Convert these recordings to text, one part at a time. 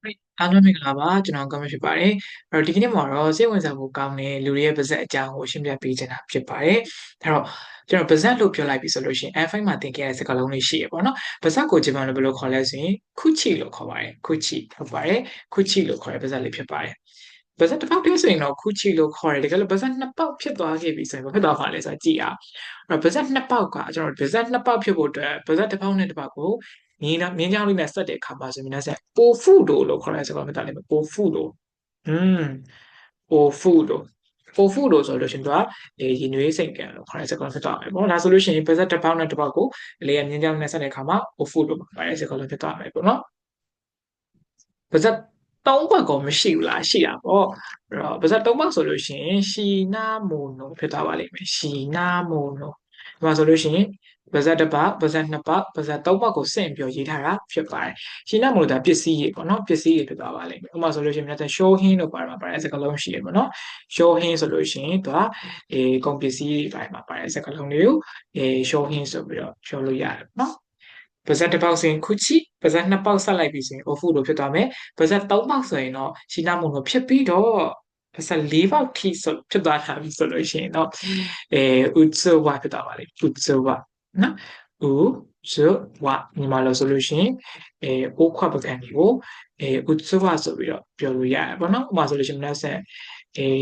အားလုံးမင်္ဂလာပါကျွန်တော်ကမဖြစ်ပါတယ်အဲ့တော့ဒီကနေ့မှာတော့စိတ်ဝင်စားဖို့ကောင်းတဲ့လူတွေရဲ့ပါဇက်အကြောင်းကိုရှင်းပြပေးချင်တာဖြစ်ပါတယ်အဲ့တော့ကျွန်တော်ပါဇက်လို့ပြောလိုက်ပြီဆိုလို့ရှိရင် F5 မှာသင်ခဲ့တဲ့စကားလုံးလေးရှိရပေါ့နော်ပါဇက်ကိုဂျပန်လိုဘယ်လိုခေါ်လဲဆိုရင်ခုချီလို့ခေါ်ပါတယ်ခုချီဟုတ်ပါတယ်ခုချီလို့ခေါ်တဲ့ပါဇက်လေးဖြစ်ပါတယ်ပါဇက်တစ်ပေါက်တည်းဆိုရင်တော့ခုချီလို့ခေါ်တယ်တကယ်လို့ပါဇက်နှစ်ပေါက်ဖြစ်သွားခဲ့ပြီဆိုရင်ဘာဖြစ်သွားမှာလဲဆိုတာကြည့်အောင်အဲ့တော့ပါဇက်နှစ်ပေါက်ကကျွန်တော်ပါဇက်နှစ်ပေါက်ဖြစ်ဖို့အတွက်ပါဇက်တစ်ပေါက်နဲ့တစ်ပေါက်ကိုမြင်းကြောင်းလေးနဲ့ဆက်တဲ့အခါမှာဆိုရင်လည်းပိုဖုတို့လို့ခေါ်တဲ့စကားမျိုးတာလေးပိုဖုတို့อืมပိုဖုတို့ပိုဖုတို့ဆိုလို့ရှိရင်သူကရေနွေးစိတ်ကံလို့ခေါ်တဲ့စကားဖြစ်သွားမယ်ပေါ့ဒါဆိုလို့ရှိရင်ပါဇက်တစ်ပေါက်နဲ့တစ်ပေါက်ကိုလေယာဉ်မြင်းကြောင်းနဲ့ဆက်တဲ့အခါမှာပိုဖုတို့ခေါ်တဲ့စကားလုံးဖြစ်သွားမယ်ပေါ့နော်ပါဇက်သုံးဘက်ကောမရှိဘူးလားရှိတာပေါ့အဲ့တော့ပါဇက်သုံးဘက်ဆိုလို့ရှိရင်ရှီနာမိုနိုဖြစ်သွားပါလိမ့်မယ်ရှီနာမိုနိုဒီမှာဆိုလို့ရှိရင်ပါဇက်တစ်ပတ်ပါဇက်နှစ်ပတ်ပါဇက်သုံးပတ်ကိုဆင့်ပြီးရေးထားတာဖြစ်ပါတယ်ရှီနာမိုနိုဒါပစ္စည်းရေးပေါ့နော်ပစ္စည်းရေးဖြစ်သွားပါလိမ့်မယ်ဥပမာဆိုလို့ရှိရင်များရှိုးဟင်းလို့ပါပါတယ်စကားလုံးရှိရပေါ့နော်ရှိုးဟင်းဆိုလို့ရှိရင်သူကကုန်ပစ္စည်းတွေပိုင်းမှာပါတယ်စကားလုံးတွေကိုရှိုးဟင်းဆိုပြီးတော့ပြောလို့ရတယ်နော်ပါဇက်တစ်ပေါက်ဆိုရင်ခုချီပါဇက်နှစ်ပေါက်ဆက်လိုက်ပြီဆိုရင်အိုဖူလို့ဖြစ်သွားမယ်ပါဇက်သုံးပေါက်ဆိုရင်တော့ရှီနာမုန်လို့ဖြစ်ပြီးတော့ပါဇက်လေးပေါက်ထိဆိုဖြစ်သွားတာပြီဆိုလို့ရှိရင်တော့ဥဇဝဖြစ်သွားပါလိမ့်ဥဇဝနော်ဥဇဝညီမလို့ဆိုလို့ရှိရင်အိုးခွက်ပကံဒီကိုဥဇဝဆိုပြီးတော့ပြောလို့ရတယ်ပေါ့နော်ဥပမာဆိုလို့ရှိရင်လည်းဆက်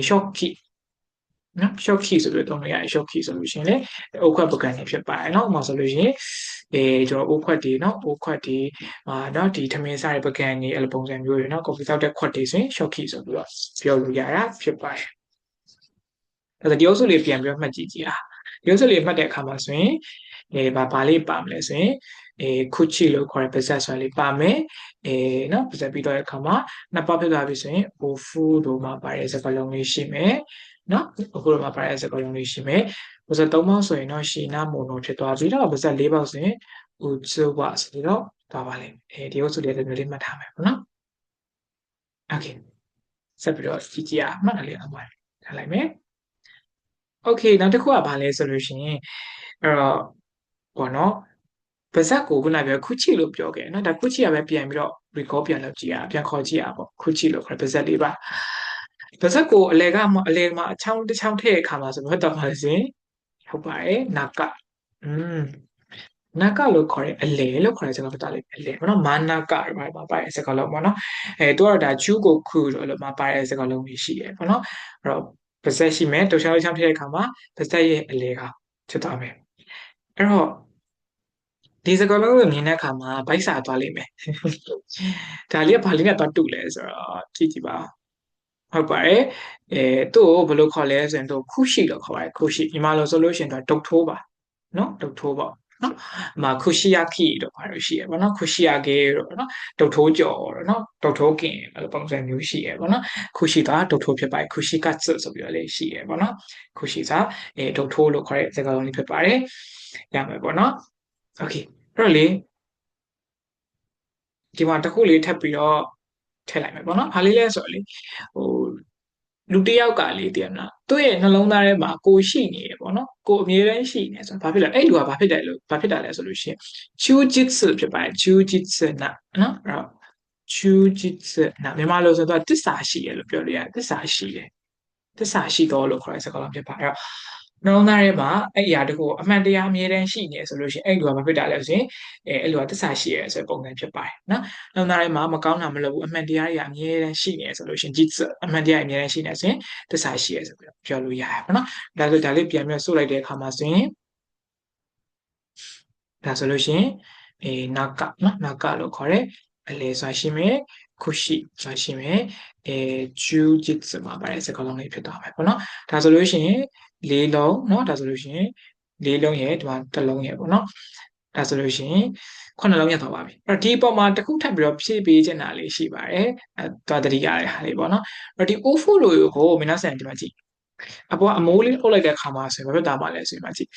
ရှော့ခိနော် short key ဆိုပြီးတော့သုံးလို့ရတယ် short key ဆိုလို့ရှိရင်လေအုတ်ခွက်ပကံနေဖြစ်ပါတယ်เนาะဥပမာဆိုလို့ရှိရင်ကျွန်တော်အုတ်ခွက်တွေเนาะအုတ်ခွက်တွေเนาะဒီထမင်းစားတဲ့ပကံတွေအဲ့လိုပုံစံမျိုးတွေเนาะကော်ဖီတောက်တဲ့ခွက်တွေဆိုရင် short key ဆိုပြီးတော့ပြောလို့ရတာဖြစ်ပါတယ်အဲ့ဒါဒီအုပ်စုလေးပြန်ပြီးတော့မှတ်ကြည့်ကြည့်အားဒီအုပ်စုလေးမှတ်တဲ့အခါမှာဆိုရင်ဘာလေးပါမလဲဆိုရင်ခုချီလို့ခေါ်တဲ့ပါဇက်ဆိုလေးပါမယ်เนาะပါဇက်ပြီးတော့တဲ့အခါမှာနှစ်ပတ်ဖြစ်သွားပြီဆိုရင် o fu တို့မှာပါတဲ့စကားလုံးလေးရှိမယ်နော်အခုတော့မှာပါတဲ့စကားလုံးလေးရှိမယ်ပါဇက်၃ပေါက်ဆိုရင်တော့ရှီနာမိုနိုဖြစ်သွားပြီတော့ပါဇက်၄ပေါက်ဆိုရင်ဥဇဝဆိုတော့သွားပါလိမ့်မယ်ဒီအုပ်စုလေးမျိုးလေးမှတ်ထားမယ်ပေါ့နော်โอเคဆက်ပြီးတော့ကြည့်ကြည့်အောင်မှတ်တယ်လေးအောင်ပါထားလိုက်မယ်โอเคနောက်တစ်ခုကဘာလဲဆိုလို့ရှိရင်အဲ့တော့ဘောနော်ပါဇက်ကိုခုနကပြောခုချီလို့ပြောခဲ့နော်ဒါခုချီကပဲပြန်ပြီးတော့ recall ပြန်လုပ်ကြည့်ရပြန်ခေါ်ကြည့်ရပေါ့ခုချီလို့ခေါ်ပါဇက်လေးပါပါဇက်ကိုအလဲမှာအချောင်းတစ်ချောင်းထည့်အခါမှာဆိုတော့တော့ပါလိမ့်စေဟုတ်ပါတယ်နာကอืมနာကလို့ခေါ်တဲ့အလဲလို့ခေါ်တဲ့စကားပတ်တာလေးအလဲဘောနော်မာနာကဘာပါတဲ့စကားလုံးပေါ့နော်သူကတော့ဒါချူကိုခုလို့မှာပါတဲ့စကားလုံးကြီးရှိတယ်ပေါ့နော်အဲ့တော့ပါဇက်ရှိမယ်တောက်ချောင်းချောင်းထည့်တဲ့အခါမှာပါဇက်ရဲ့အလဲကဖြစ်သွားမယ်အဲ့တော့ဒီစကားလုံးကိုမြင်တဲ့အခါမှာဗိုက်စာသွားလိမ့်မယ်ဒါလေးကဘာလေးနဲ့သွားတူလဲဆိုတော့ကြည့်ကြည့်ပါဟုတ်ပါတယ်သူ့ကိုဘယ်လိုခေါ်လဲဆိုရင်သူခုရှိလို့ခေါ်ပါတယ်ခုရှိညီမလို့ဆိုလို့ရှိရင်တော့ဒုတ်ထိုးပါနော်ဒုတ်ထိုးပါနော်အမခုရှိယခိတော့ဘာလို့ရှိရပါတော့ခုရှိယကေတော့နော်ဒုတ်ထိုးကြော်တော့နော်ဒုတ်ထိုးကင်အဲ့လိုပုံစံမျိုးရှိရပါတော့ခုရှိတာဒုတ်ထိုးဖြစ်ပါတယ်ခုရှိကတ်ဆိုပြီးတော့လေးရှိရပါတော့ခုရှိတာဒုတ်ထိုးလို့ခေါ်တဲ့စကားလုံးလေးဖြစ်ပါတယ်ရမယ်ပေါ့နော်โอเคအဲ့တော့လေဒီမှာတစ်ခုလေးထပ်ပြီးတော့ထည့်လိုက်မယ်ပေါ့နော်။ဘာလေးလဲဆိုတော့လေဟိုလူတစ်ယောက်ကလေတည်ရမလား။သူ့ရဲ့နှလုံးသားထဲမှာကိုရှိနေရပေါ့နော်။ကိုအမြဲတမ်းရှိနေဆိုတော့ဘာဖြစ်လဲ။အဲ့လူကဘာဖြစ်တယ်လို့ဘာဖြစ်တာလဲဆိုလို့ရှိရင် jujitsu ဖြစ်ပါတယ် jujitsu နော်။အဲ့တော့ jujitsu မြန်မာလိုဆိုတော့တစ္ဆာရှိရလို့ပြောလို့ရတယ်။တစ္ဆာရှိတယ်။တစ္ဆာရှိတော်လို့ခေါ်တဲ့စကားလုံးဖြစ်ပါတယ်။အဲ့တော့နှလုံးသားထဲမှာအဲ့အရာတခုအမှန်တရားအမြဲတမ်းရှိနေဆိုလို့ရှိရင်အဲ့လူကဘာဖြစ်တာလဲဆိုရင်အဲ့လူကတစ္ဆာရှိရဲဆိုတဲ့ပုံစံဖြစ်ပါတယ်နော်နှလုံးသားထဲမှာမကောင်းတာမလုပ်ဘူးအမှန်တရားတွေအမြဲတမ်းရှိနေဆိုလို့ရှိရင်จิตအမှန်တရားအမြဲတမ်းရှိနေဆိုရင်တစ္ဆာရှိရဲဆိုပြီးတော့ပြောလို့ရတယ်ပေါ့နော်ဒါဆိုဒါလေးပြန်ပြီးဆိုလိုက်တဲ့အခါမှာဆိုရင်ဒါဆိုလို့ရှိရင်နာကနော်နာကလို့ခေါ်တဲ့အလေဆိုရှိမယ်ခုရှိဆိုရှိမယ်ဂျူဂျစ်စမှာပါတယ်စကားလုံးလေးဖြစ်သွားမယ်ပေါ့နော်ဒါဆိုလို့ရှိရင်လေးလုံးเนาะဒါဆိုလို့ရှိရင်လေးလုံးရဲ့ဒီမှာတစ်လုံးရဲ့ပေါ့နော်ဒါဆိုလို့ရှိရင်ခုနှစ်လုံးရသွားပါပြီအဲ့တော့ဒီပုံမှာတစ်ခုထပ်ပြီးတော့ဖြည့်ပေးချင်တာလေးရှိပါတယ်အဲသွားတတိရတဲ့ဟာလေးပေါ့နော်အဲ့တော့ဒီ O4 လို့ကိုမင်းသားဆန်ဒီမှာကြည့်အပေါ်အမိုးလေးအုပ်လိုက်တဲ့ခါမှာဆိုရင်ဘာဖြစ်သွားမှာလဲဆိုရင်မှာကြည့်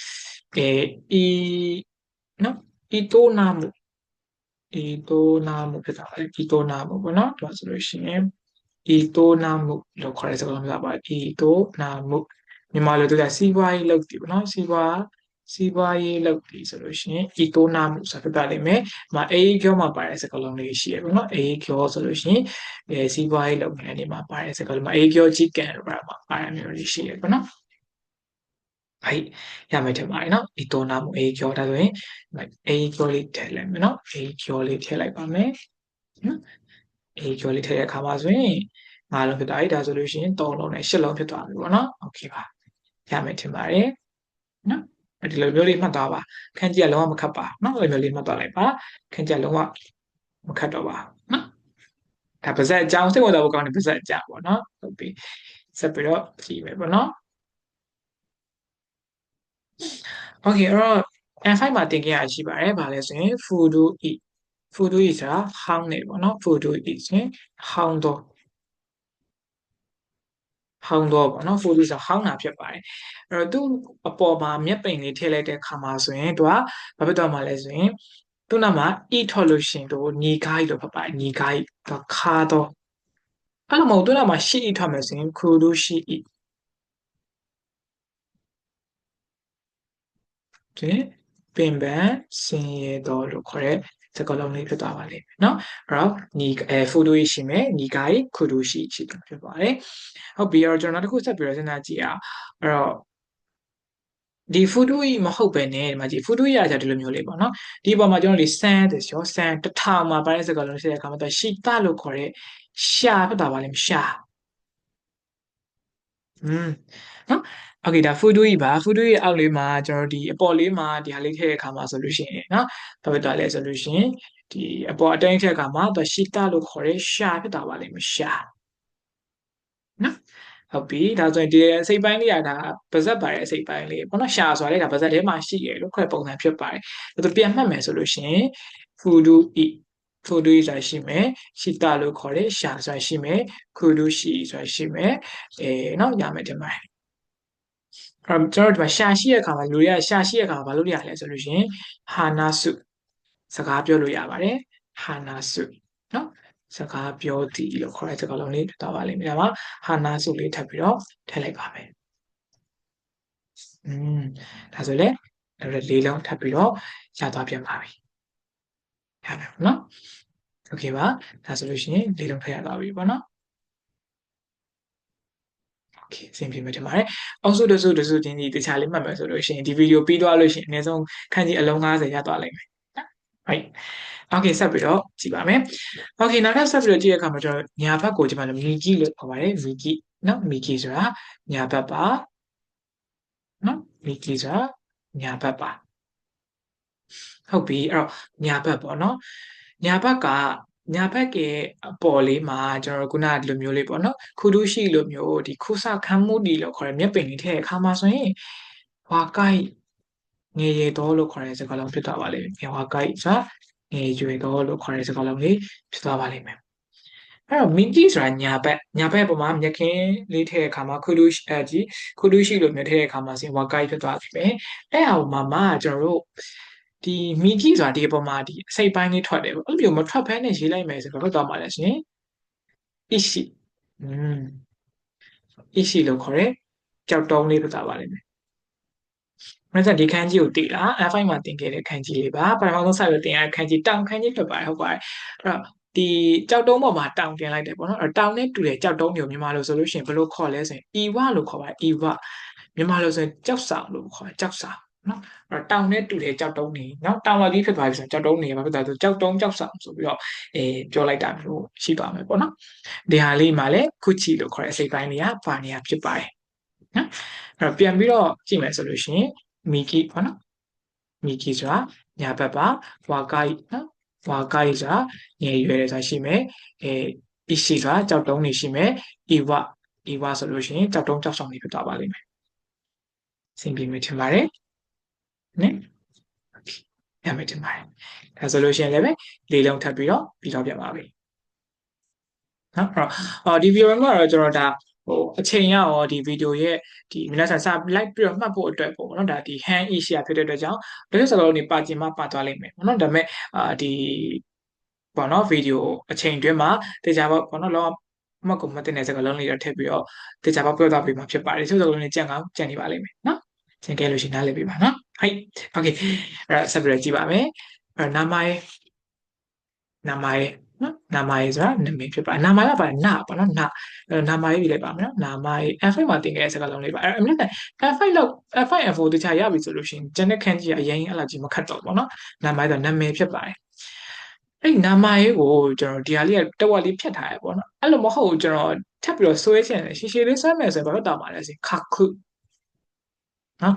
ဤနော်ဤတိုးနာမှုဤတိုးနာမှုဖြစ်တာဤတိုးနာမှုပေါ့နော်ဒါဆိုလို့ရှိရင်ဤတိုးနာမှုလို့ခေါ်တဲ့စကားလုံးမျိုးပါဤတိုးနာမှုမြန်မာလိုသူကစီးပွားရေးလုပ်တယ်ပေါ့နော်စီးပွား စီးပွားရေးလုပ်ပြီဆိုလို့ရှိရင် economy ဆိုတာပြလိမ့်မယ်။မှာအေးကျော်မှာပါတဲ့စကားလုံးလေးရှိရပေါ့နော်။အေးကျော်ဆိုလို့ရှိရင်စီးပွားရေးလုပ်နေတဲ့နေမှာပါတဲ့စကားလုံးမှာအေးကျော်ကြီးကန်လို့ပါပါရမျိုးလေးရှိရပေါ့နော်။အဲ့ရမယ်ထင်ပါတယ်နော်။economy အေးကျော်ဒါဆိုရင်အေးကျော်လေးထည့်လိုက်မယ်နော်။အေးကျော်လေးထည့်လိုက်ပါမယ်။နော်။အေးကျော်လေးထည့်တဲ့အခါမှာဆိုရင်၅လုံးဖြစ်သွားပြီ။ဒါဆိုလို့ရှိရင်၃လုံးနဲ့၈လုံးဖြစ်သွားပြီပေါ့နော်။ Okay ပါ။ရမယ်ထင်ပါတယ်။နော်။ဒီလိုမျိုးလေးမှတ်သွားပါခန်းကြီးကလုံးဝမခတ်ပါနော်ဒီလိုမျိုးလေးမှတ်သွားလိုက်ပါခန်းကြီးကလုံးဝမခတ်တော့ပါနော်ဒါပါဇက်အကြောင်းစိတ်ဝင်စားဖို့ကောင်းတဲ့ပါဇက်အကြောင်းပေါ့နော်ဟုတ်ပြီဆက်ပြီးတော့ကြည့်မယ်ပေါ့နော် Okay အဲ့တော့ N5 မှာတင်ခဲ့ရရှိပါတယ်ဗာလဲဆိုရင် Fudu eat Fudu eat ဆိုတာဟောင်းနေပေါ့နော် Fudu eat ဆိုရင်ဟောင်းတော့ပေါ့နော် Fudu ဆိုတာဟောင်းတာဖြစ်ပါတယ်အဲ့တော့သူ့အပေါ်မှာမျက်ပိန်လေးထည့်လိုက်တဲ့ခါမှာဆိုရင်သူကဘာဖြစ်သွားမှာလဲဆိုရင်သူ့နာမှာ e ထွက်လို့ရှိရင်သူညီကိုင်းလို့ဖတ်ပါတယ်ညီကိုင်းသူခါတော့အဲ့လိုမဟုတ်သူ့နာမှာရှိ e ထွက်မယ်ဆိုရင် Fudu ရှိ e ဒီပင်ပန်းစင်ရတော်လို့ခေါ်တဲ့စကားလုံးလေးဖြစ်သွားပါလိမ့်မယ်เนาะအဲ့တော့ညီဖူဒူရှိမယ်ညီကိုင်ခူဒူရှိတာဖြစ်ပါတယ်ဟုတ်ပြီအဲ့တော့ကျွန်တော်နောက်တစ်ခုဆက်ပြီးတော့စဉ်းစားကြည့်အောင်အဲ့တော့ဒီဖူဒူမဟုတ်ပဲねဒီမှာကြည့်ဖူဒူရကြဒီလိုမျိုးလေးပေါ့နော်ဒီပေါ်မှာကျွန်တော်တို့စမ်းတယ်ရောစမ်းတစ်ထောင်မှာပါတဲ့စကားလုံးရှိတဲ့အခါမှာတော့ရှိတလို့ခေါ်တဲ့ရှာဖြစ်သွားပါလိမ့်မယ်ရှာနော်โอเคဒါဖူဒူကြီးပါဖူဒူကြီးအောက်လေးမှာကျွန်တော်ဒီအပေါ်လေးမှာဒီဟာလေးထည့်တဲ့အခါမှာဆိုလို့ရှိရင်နော်ဘာဖြစ်သွားလဲဆိုလို့ရှိရင်ဒီအပေါ်အတိုင်းထည့်အခါမှာသူရှိတာလို့ခေါ်တဲ့ရှာဖြစ်သွားပါလိမ့်မယ်ရှာနော်ဟုတ်ပြီဒါဆိုရင်ဒီအစိပ်ပိုင်းလေးကဒါပါဇက်ပါတဲ့အစိပ်ပိုင်းလေးပေါ့နော်ရှာဆိုတာလေဒါပါဇက်ထဲမှာရှိရလို့ခွဲပုံစံဖြစ်ပါတယ်ဒါဆိုပြန်မှတ်မယ်ဆိုလို့ရှိရင်ဖူဒူဤဖူဒူဆိုတာရှိမယ်ရှိတာလို့ခေါ်တဲ့ရှာဆိုတာရှိမယ်ခူဒူရှိဆိုတာရှိမယ်နော်ရမယ်တင်ပါတယ်ကျွန်တော်တို့ဒီမှာရှာရှိတဲ့အခါမှာလူတွေကရှာရှိတဲ့အခါမှာဘာလုပ်ရလဲဆိုလို့ရှိရင်ဟာနာစုစကားပြောလို့ရပါတယ်ဟာနာစုနော်စကားပြောသည်လို့ခေါ်တဲ့စကားလုံးလေးပြောပါလိမ့်မယ်ဒါမှာဟာနာစုလေးထပ်ပြီးတော့ထည့်လိုက်ပါမယ်ဒါဆိုလေလေးလုံးထပ်ပြီးတော့ရသွားပြန်ပါပြီရမယ်နော်โอเคပါဒါဆိုလို့ရှိရင်လေးလုံးထည့်ရသွားပြီပေါ့နော်အဆင်ပြေမှာတင်ပါတယ်။အောင်စုတစုချင်းဒီတခြားလေးမှတ်မယ်ဆိုလို့ရှိရင်ဒီဗီဒီယိုပြီးသွားလို့ရှိရင်အနည်းဆုံးခန်းကြီးအလုံး90ရသွားလိမ့်မယ်။ right okay ဆက်ပြီးတော့ကြည့်ပါမယ်။ okay နောက်ထပ်ဆက်ပြီးတော့ကြည့်ရတဲ့အခါမှာကျွန်တော်ညာဘက်ကိုကျွန်တော်မီကီလို့ခေါ်ပါတယ်မီကီနော်မီကီဆိုတာညာဘက်ပါနော်မီကီဆိုတာညာဘက်ပါဟုတ်ပြီအဲ့တော့ညာဘက်ပေါ့နော်ညာဘက်ကညာဘက်ကအပေါ်လေးမှာကျွန်တော်တို့ခုနကဒီလိုမျိုးလေးပေါ့နော်ခူဒူးရှိလိုမျိုးဒီခုဆခမ်းမှုဒီလို့ခေါ်တဲ့မျက်ပင်လေးထည့်တဲ့အခါမှာဆိုရင်ဝါကိုက်ငရေတော်လို့ခေါ်တဲ့စကားလုံးဖြစ်သွားပါလိမ့်မယ်ဝါကိုက်ဆိုတာငရေကျွေတော်လို့ခေါ်တဲ့စကားလုံးလေးဖြစ်သွားပါလိမ့်မယ်အဲ့တော့မီကီဆိုတာညာဘက်ပေါ်မှာမြက်ခင်းလေးထည့်တဲ့အခါမှာခူဒူးကြီးခူဒူးရှိလိုမျိုးထည့်တဲ့အခါမှာဆိုရင်ဝါကိုက်ဖြစ်သွားပြီပဲအဲ့ဟာမှာကျွန်တော်တို့ဒီမီကီဆိုတာဒီအပေါ်မှာဒီအစိပ်ပိုင်းလေးထွက်တယ်ပေါ့အဲ့လိုမျိုးမထွက်ဘဲနဲ့ရေးလိုက်မယ်ဆိုတော့ထွက်သွားမှာလဲရှင် ishi อืม ishi လို့ခေါ်ရဲကြောက်တုံးလေးဖြစ်သွားပါလိမ့်မယ်။အဲ့ဒါဒီခန်းကြီးကိုတည်လား F5 မှာတင်ခဲ့တဲ့ခန်းကြီးလေးပါပထမဆုံးစပြီးတင်ရတဲ့ခန်းကြီးတောင်ခန်းကြီးဖြစ်ပါတယ်ဟုတ်ပါတယ်အဲ့တော့ဒီကြောက်တုံးပေါ်မှာတောင်တင်လိုက်တယ်ပေါ့နော်အဲ့တောင်နဲ့တူတဲ့ကြောက်တုံးမျိုးမြန်မာလိုဆိုလို့ရှိရင်ဘယ်လိုခေါ်လဲဆိုရင်ဤဝလို့ခေါ်ပါတယ်ဤဝမြန်မာလိုဆိုရင်ကြောက်ဆောင်လို့ခေါ်တယ်ကြောက်ဆောင်နော်အဲ့တောင်နဲ့တူတဲ့ကြောက်တုံးနေနော်တောင်လာကြီးဖြစ်သွားပြီဆိုရင်ကြောက်တုံးနေဘာဖြစ်သွားလဲဆိုကြောက်တုံးကြောက်ဆောင်ဆိုပြီးတော့ပြောလိုက်တာမျိုးရှိပါမယ်ပေါ့နော်ဒီဟာလေးမှာလည်းခုချီလို့ခေါ်တဲ့အစိပ်ပိုင်းလေးကပါနေရဖြစ်ပါတယ်နော်အဲ့တော့ပြန်ပြီးတော့ကြည့်မယ်ဆိုလို့ရှိရင်မီကီပေါ့နော်မီကီဆိုတာညာဘက်ပါဝါကိုက်နော်ဝါကိုက်ဆိုတာငယ်ရွယ်တယ်ဆိုတာရှိမယ်အရှိဆိုတာကြောက်တုံးနေရှိမယ်ဤဝဆိုလို့ရှိရင်ကြောက်တုံးကြောက်ဆောင်နေဖြစ်သွားပါလိမ့်မယ်အဆင်ပြေမယ်ထင်ပါတယ်နော်ရမယ်ထင်ပါတယ်ဒါဆိုလို့ရှိရင်လည်းပဲလေးလုံးထပ်ပြီးတော့ပြီးတော့ပြန်ပါပြီနော်ဒီဗီဒီယိုမှာတော့ကျွန်တော်ဒါအချိန်ရရောဒီဗီဒီယိုရဲ့ဒီမိနစ်ဆန်စ like ပြီးတော့မှတ်ဖို့အတွက်ပေါ့နော်ဒါဒီ hand issue ဖြစ်တဲ့အတွက်ကြောင့်ဘယ်လိုစကားလုံးတွေပါကျင်မှပါသွားလိမ့်မယ်ပေါ့နော်ဒါပေမဲ့ဒီပေါ့နော်ဗီဒီယိုအချိန်တွင်းမှာတေချာပေါ့နော်လောမှတ်ကိုမတင်တဲ့စကားလုံးလေးတော့ထည့်ပြီးတော့တေချာပေါ့ပြောသွားပြီးမှဖြစ်ပါတယ်ဆိုစကားလုံးတွေကြံ့ကောင်းကြံ့နေပါလိမ့်မယ်နော်ကြံ့ခဲ့လို့ရှိရင်နားလည်ပြီးပါနော်はいokayအဲ့ဆက်ပြီးတော့ကြည့်ပါမယ်အဲ့နာမည်နော်နာမည်ဆိုတာနာမည်ဖြစ်ပါနာမည်ကပါနာပေါ့နော်နာနာမည်ရေးလိုက်ပါမယ်နော်နာမည် F5 မှာတင်ခဲ့တဲ့စကားလုံးလေးပါအဲ့အမြဲတမ်း F5 လောက် F5 F4 တခြားရပြီဆိုလို့ရှိရင်ကျန်တဲ့ခန်းကြီးကအရင်အဲ့လောက်ကြီးမခတ်တော့ပေါ့နော်နာမည်ဆိုနာမည်ဖြစ်ပါတယ်အဲ့နာမည်ကိုကျွန်တော်ဒီဟာလေးကတဝက်လေးဖြတ်ထားရပေါ့နော်အဲ့လိုမဟုတ်ကျွန်တော်ထပ်ပြီးတော့ဆွဲချင်တယ်ရှည်ရှည်လေးဆွဲမယ်ဆိုရင်ဘာလို့တောင်းပါလဲဆိုခါခုနော်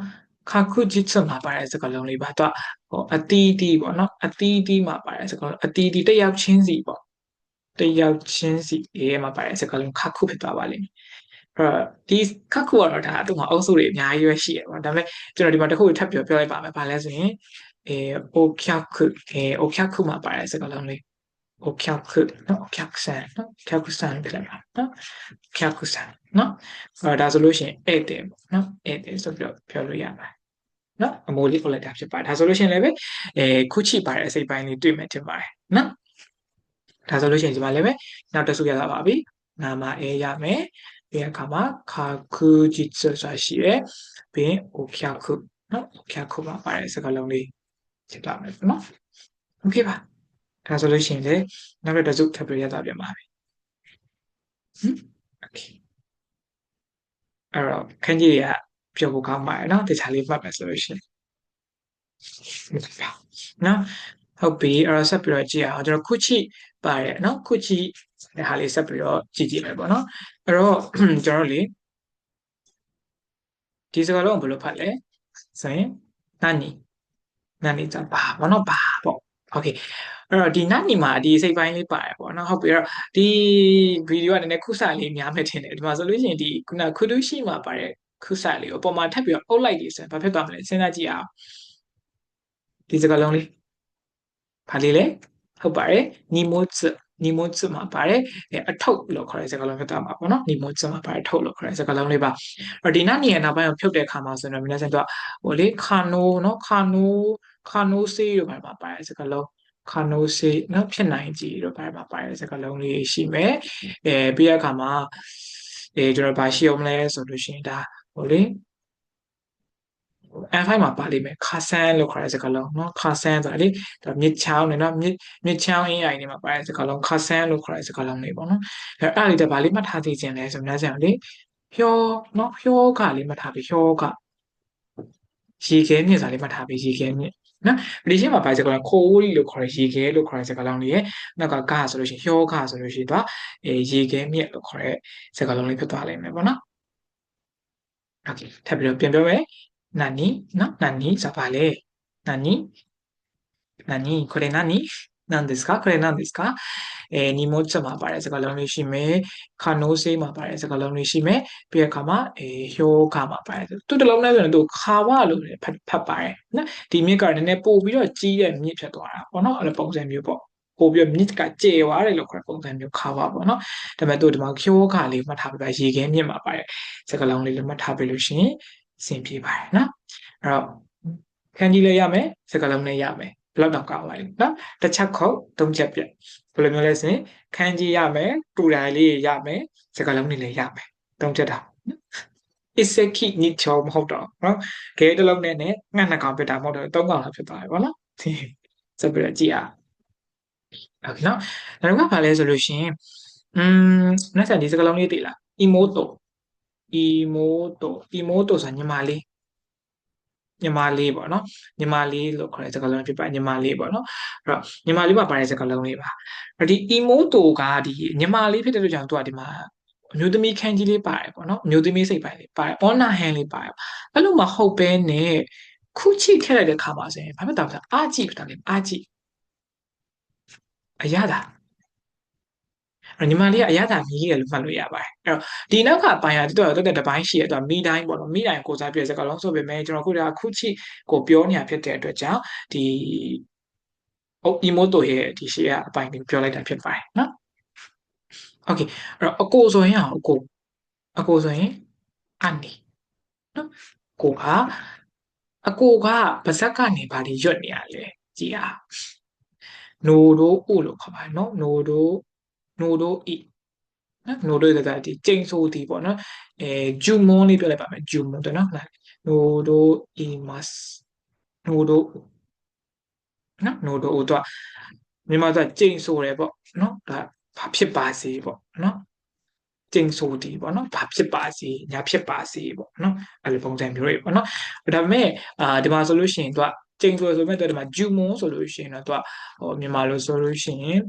ခါခုဂျစ်စမှာပါတဲ့စကားလုံးလေးပါတော့ဟိုအတီးတီးပေါ့နော်အတီးတီးမှာပါတဲ့စကားလုံးအတီးတီးတစ်ယောက်ချင်းစီပေါ့တယောက်ချင်းစီအေးမှာပါတဲ့စကားလုံးခါခုဖြစ်သွားပါလိမ့်မယ်ဒီခါခုကတော့ဒါသူ့မှာအုပ်စုတွေအများကြီးပဲရှိတယ်ပေါ့ဒါပေမဲ့ကျွန်တော်ဒီမှာတစ်ခုထပ်ပြောလိုက်ပါမယ်ဘာလဲဆိုရင်အိုဖြာခုအိုဖြာခုမှာပါတဲ့စကားလုံးလေးအိုဖြာခုနော်အိုဖြာဆန်နော်ဖြာခုဆန်ပြလိုက်ပါနော်ဖြာခုဆန်နော်ဒါဆိုလို့ရှိရင်ဧည့်သည်ပေါ့နော်ဧည့်သည်ဆိုပြီးတော့ပြောလို့ရပါတယ်နော်အမိုးလေးပို့လိုက်တာဖြစ်ပါတယ်ဒါဆိုလို့ရှိရင်လည်းပဲခုချိပါတဲ့အစိပ်ပိုင်းလေးတွေ့မယ်ထင်ပါတယ်နော်ဒါဆိုလို့ရှိရင်ဒီမှာလည်းပဲနောက်တစ်စုရတာပါပြီနာမအေးရမယ်ပြီးအခါမှာခါခုဂျစ်ဆိုတာရှိတယ်ပြီးရင်အိုဖြာခုနော်အိုဖြာခုမှာပါတဲ့စကားလုံးလေးဖြစ်သွားမယ်နော်โอเคပါဒါဆိုလို့ရှိရင်လည်းနောက်တစ်စုထပ်ပြီးရတာပြန်ပါပြီโอเคအဲ့တော့ခန်းကြီးတွေကပြောဖို့ကောင်းပါတယ်နော်တခြားလေးမှတ်မယ်ဆိုလို့ရှိရင်နော်ဟုတ်ပြီအဲ့တော့ဆက်ပြီးတော့ကြည့်အောင်ကျွန်တော်ခုချိပါတယ်နော်ခုချိတဲ့ဟာလေးဆက်ပြီးတော့ကြည့်ကြည့်မယ်ပေါ့နော်အဲ့တော့ကျွန်တော်လေဒီစကားလုံးကိုဘယ်လိုဖတ်လဲဆိုရင်နာနီကြပါဘောနော်ပါပေါ့โอเคအဲ့တော့ဒီနာနီမှာဒီစိတ်ပိုင်းလေးပါတယ်ပေါ့နော်ဟုတ်ပြီအဲ့တော့ဒီဗီဒီယိုကနည်းနည်းခုစလေးများမယ်ထင်တယ်ဒီမှာဆိုလို့ရှိရင်ဒီခုနခုတုရှိမှာပါတဲ့ခုစလေးကိုအပေါ်မှာထပ်ပြီးတော့အုပ်လိုက်ပြီဆိုရင်ဘာဖြစ်သွားမလဲစဉ်းစားကြည့်အောင်ဒီစကားလုံးလေးဘာလေးလဲဟုတ်ပါတယ်နီမို့မှာပါတယ်အထုပ်လို့ခေါ်တဲ့စကားလုံးဖြစ်သွားမှာပေါ့နော်နီမို့မှာပါတယ်ထုပ်လို့ခေါ်တဲ့စကားလုံးလေးပါအဲ့ဒီနာနီရဲ့နောက်ပိုင်းကိုဖြုတ်တဲ့အခါမှာဆိုတော့皆さんတို့ဟိုလေခါနိုနော်ခါနိုဆေးတို့ဘာမှာပါတယ်စကားလုံးခါနိုဆေးနော်ဖြစ်နိုင်ကြည်တို့ဘာမှာပါတယ်စကားလုံးလေးရှိမယ်ပြီးတဲ့အခါမှာကျွန်တော်ဘာရှိအောင်မလဲဆိုလို့ရှိရင်ဒါဟိုလေF5 မှာပါလိမ့်မယ်ခါဆန်လို့ခေါ်တဲ့စကားလုံးเนาะခါဆန်ဆိုတာလေဒါမြစ်ချောင်းနေเนาะမြစ်ချောင်းအင်းအိုင်နေမှာပါတဲ့စကားလုံးခါဆန်လို့ခေါ်တဲ့စကားလုံးလေးပေါ့နော်အဲ့အဲ့လေးတဘာလေးမှတ်ထားသိခြင်းလဲဆိုများစံလေဟျောเนาะဟျောကလေးမှတ်ထားပြီးဟျောကရေခဲမြစ်စာလေးမှတ်ထားပြီးရေခဲမြစ်နော်ဒီရှင်းမှာပါစကားလုံးခိုးဝီလို့ခေါ်တဲ့ရေခဲလို့ခေါ်တဲ့စကားလုံးလေးရဲ့နောက်ကဆိုလို့ရှိရင်ဟျောကဆိုလို့ရှိရင်တော့ရေခဲမြစ်လို့ခေါ်တဲ့စကားလုံးလေးဖြစ်သွားလိမ့်မယ်ပေါ့နော်โอเคထပ်ပြီးတော့ပြန်ပြောမယ်何さばれこれ何ですかこれ何ですか荷物မှာပါတယ်စကားလုံးလေးရှိမယ်ခါနိုးဆေးမှာပါတယ်စကားလုံးလေးရှိမယ်ပြီးရခါမှာဟျိုးခါမှာပါတယ်သူတလုံးနဲ့ဆိုရင်သူခါဝလို့ဖတ်ပါတယ်နော်ဒီမြစ်ကနည်းနည်းပို့ပြီးတော့ကြီးတဲ့မြစ်ဖြစ်သွားတာပေါ့နော်အဲ့လိုပုံစံမျိုးပေါ့ပို့ပြီးမြစ်ကကျဲသွားတယ်လို့ခေါ်တဲ့ပုံစံမျိုးခါဝပေါ့နော်ဒါပေမဲ့သူဒီမှာဟျိုးခါလေးမှတ်ထားပြီးပါရေခဲမြစ်မှာပါတယ်စကားလုံးလေးလည်းမှတ်ထားပြီးလို့ရှိရင်အဆင်ပြေပါတယ်နော်အဲ့တော့ခန်းကြီးလည်းရမယ်စကားလုံးလည်းရမယ်ဘယ်လောက်တော့ကောင်းပါလဲနော်တစ်ချက်ခုတ်သုံးချက်ပြတ်ဘယ်လိုမျိုးလဲဆိုရင်ခန်းကြီးရမယ်တူတိုင်းလေးရမယ်စကားလုံးတွေလည်းရမယ်သုံးချက်တာအစ်စခိနိချောမဟုတ်တော့နော်ခဲတစ်လုံးနဲ့ငှက်နှစ်ကောင်ပြတ်တာမဟုတ်တော့သုံးကောင်လောက်ဖြစ်သွားတယ်ဗောနော်ဆက်ပြီးတော့ကြည့်အောင်ဟုတ်ကဲ့နော်ဒါကဘာလဲဆိုလို့ရှိရင်နောက်ဆက်ဒီစကားလုံးလေးသိလား emoto ဆိုတာညီမလေးပေါ့နော်ညီမလေးလို့ခေါ်တဲ့စကားလုံးဖြစ်ပါညီမလေးပေါ့နော်အဲ့တော့ညီမလေးမှာပါတဲ့စကားလုံးလေးပါအဲ့ဒီ emoto ကဒီညီမလေးဖြစ်တဲ့လို့ကြောင့်သူကဒီမှာအမျိုးသမီးခန်းကြီးလေးပါတယ်ပေါ့နော်အမျိုးသမီးစိတ်ပိုင်းလေးပါတယ် honor hand လေးပါတယ်အဲ့လိုမဟုတ်ဘဲနဲ့ခုချိထည့်လိုက်တဲ့ခါမှာဆိုရင်ဘာဖြစ်တာလဲအာကြည့်ဖြစ်တာလေအာကြည့်အရသာညီမလေးကအရသာမြည်ရလို့မှတ်လို့ရပါတယ်အဲ့တော့ဒီနောက်ကပိုင်းကတော်တော်တပိုင်းရှိရတော့မိတိုင်းပေါ့နော်မိတိုင်းကိုစားပြည့်စကားလုံးဆိုပေမဲ့ကျွန်တော်ခုချိကိုပြောနေရဖြစ်တဲ့အတွက်ကြောင့်ဒီemoto ရဲ့ဒီရှေ့ကအပိုင်းကိုပြောလိုက်တာဖြစ်ပါတယ်နော်โอเคအဲ့တော့အကိုဆိုရင်အကိုဆိုရင်အနေနော်အကိုကပါဇက်ကနေဘာတွေရွတ်နေရလဲကြည်အားနိုတို့ဥလို့ခေါ်ပါတယ်နော်နိုတို့ဤနော်နိုတို့ကဒီကျိန်ဆိုဒီပေါ့နော်ဂျူမွန်လေးပြောလိုက်ပါမယ်ဂျူမွန်တယ်နော်နိုတို့ဤမတ် နိုးတို့နော်နိုးတို့တော့မြန်မာကကျိန်ဆိုတယ်ပေါ့နော်ဒါဘာဖြစ်ပါစေပေါ့နော်ကျိန်ဆိုဒီပေါ့နော်ဘာဖြစ်ပါစေညာဖြစ်ပါစေပေါ့နော်အဲ့လိုပုံစံမျိုးတွေပေါ့နော်ဒါပေမဲ့ဒီမှာဆိုလို့ရှိရင်သူကကျိန်ဆိုမဲ့ဒီမှာဂျူမွန်ဆိုလို့ရှိရင်တော့သူကဟိုမြန်မာလိုဆိုလို့ရှိရင်